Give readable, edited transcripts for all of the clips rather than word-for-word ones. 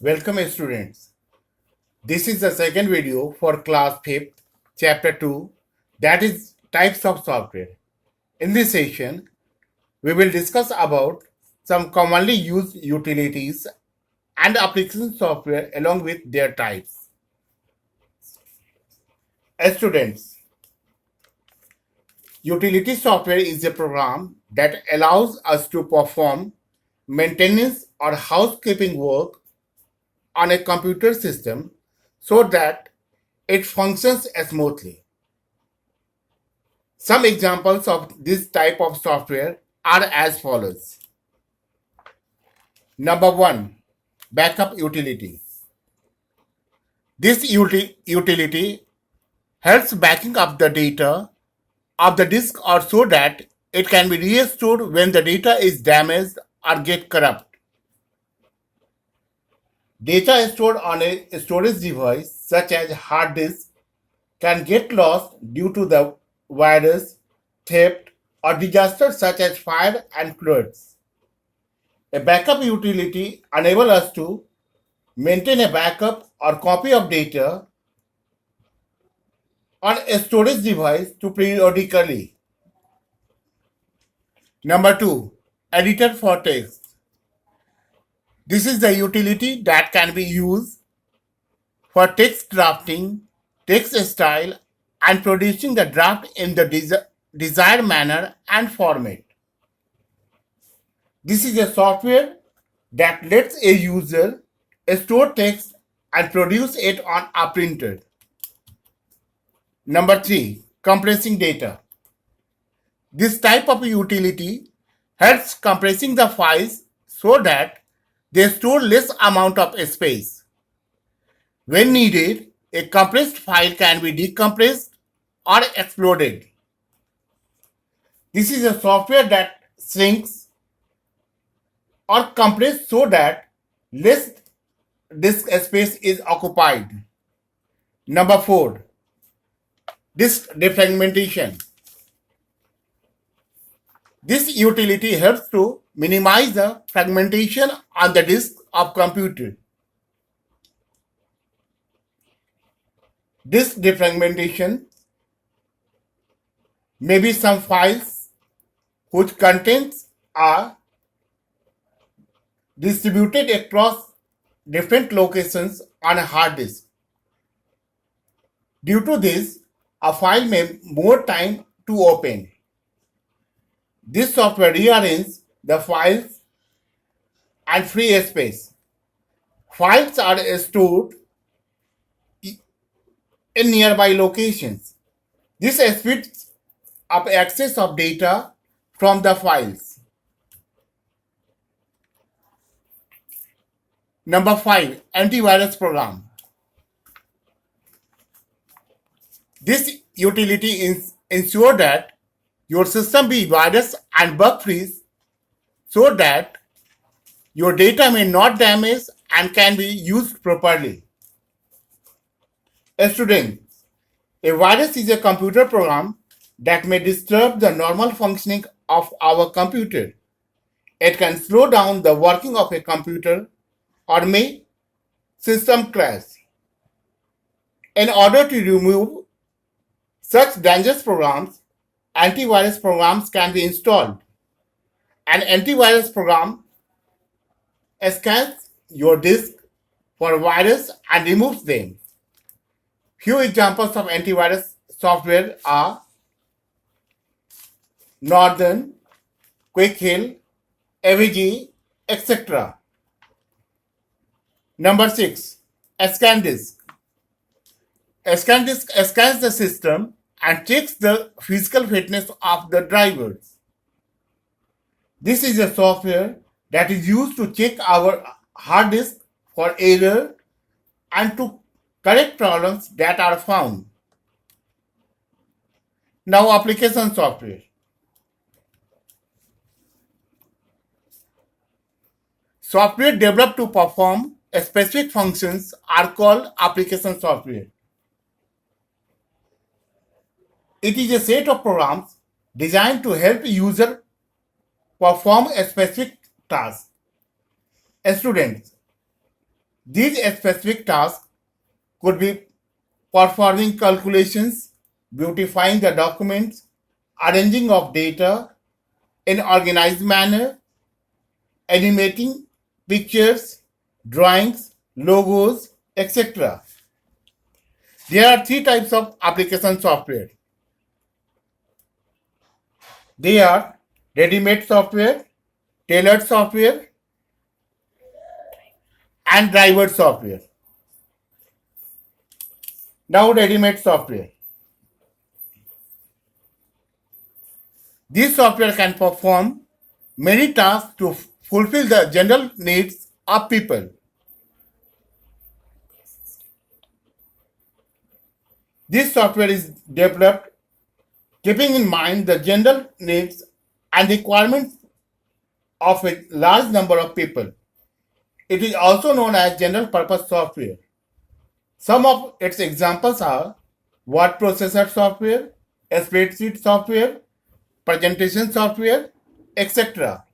Welcome students. This is the second video for class 5th, chapter 2, that is types of software. In this session, we will discuss about some commonly used utilities and application software along with their types. Students, utility software is a program that allows us to perform maintenance or housekeeping work on a computer system so that it functions smoothly. Some examples of this type of software are as follows. Number 1, backup utility. This utility helps backing up the data of the disk or so that it can be restored when the data is damaged or get corrupt. Data stored on a storage device such as hard disk can get lost due to the virus, theft, or disasters such as fire and floods. A backup utility enables us to maintain a backup or copy of data on a storage device to periodically. Number 2, editor for text. This is the utility that can be used for text drafting, text style, and producing the draft in the desired manner and format. This is a software that lets a user store text and produce it on a printer. Number 3, compressing data. This type of utility helps compressing the files so that they store less amount of space. When needed, a compressed file can be decompressed or exploded. This is a software that shrinks or compresses so that less disk space is occupied. Number 4, disk defragmentation. This utility helps to minimize the fragmentation on the disk of computer. Disk defragmentation may be some files whose contents are distributed across different locations on a hard disk. Due to this, a file may more time to open. This software rearranges the files and free space. Files are stored in nearby locations. This speeds up access of data from the files. Number 5, antivirus program. This utility ensures that your system be virus and bug free so that your data may not damage and can be used properly. Students, a virus is a computer program that may disturb the normal functioning of our computer. It can slow down the working of a computer or make system crash. In order to remove such dangerous programs, antivirus programs can be installed. An antivirus program scans your disk for virus and removes them. Few examples of antivirus software are Norton, Quick Heal, AVG, etc. Number 6, ScanDisk. ScanDisk scans the system and checks the physical fitness of the drivers. This is a software that is used to check our hard disk for error and to correct problems that are found. Now, application software. Software developed to perform specific functions are called application software. It is a set of programs designed to help user perform a specific task. Students, These specific tasks could be performing calculations, beautifying the documents, arranging of data in organized manner, animating pictures, drawings, logos, etc. There are three types of application software. They are ready-made software, tailored software, and driver software. Now, ready-made software. This software can perform many tasks to fulfill the general needs of people. This software is developed keeping in mind the general needs and requirements of a large number of people. It is also known as general purpose software. Some of its examples are word processor software, spreadsheet software, presentation software, etc.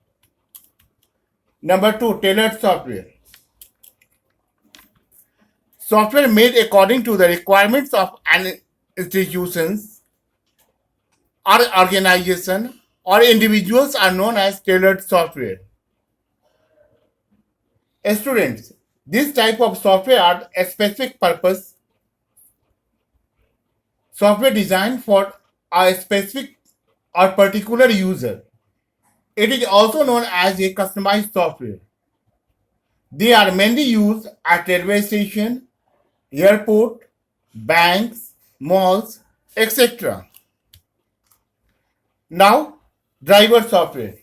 Number 2, tailored software. Software made according to the requirements of an institutions or organization or individuals are known as tailored software. Students, this type of software are a specific purpose software designed for a specific or particular user. It is also known as a customized software. They are mainly used at railway station, airport, banks, malls, etc. Now, driver software.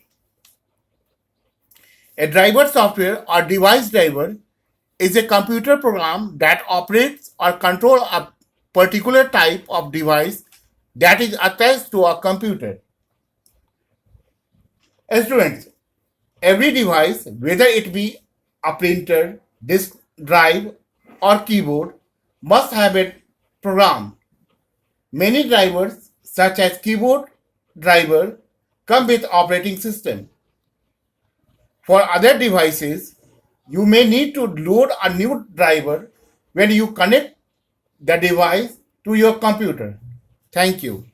A driver software or device driver is a computer program that operates or controls a particular type of device that is attached to a computer. Students, every device, whether it be a printer, disk drive, or keyboard, must have a program. Many drivers, such as keyboard driver, come with operating system. For other devices, you may need to load a new driver when you connect the device to your computer. Thank you.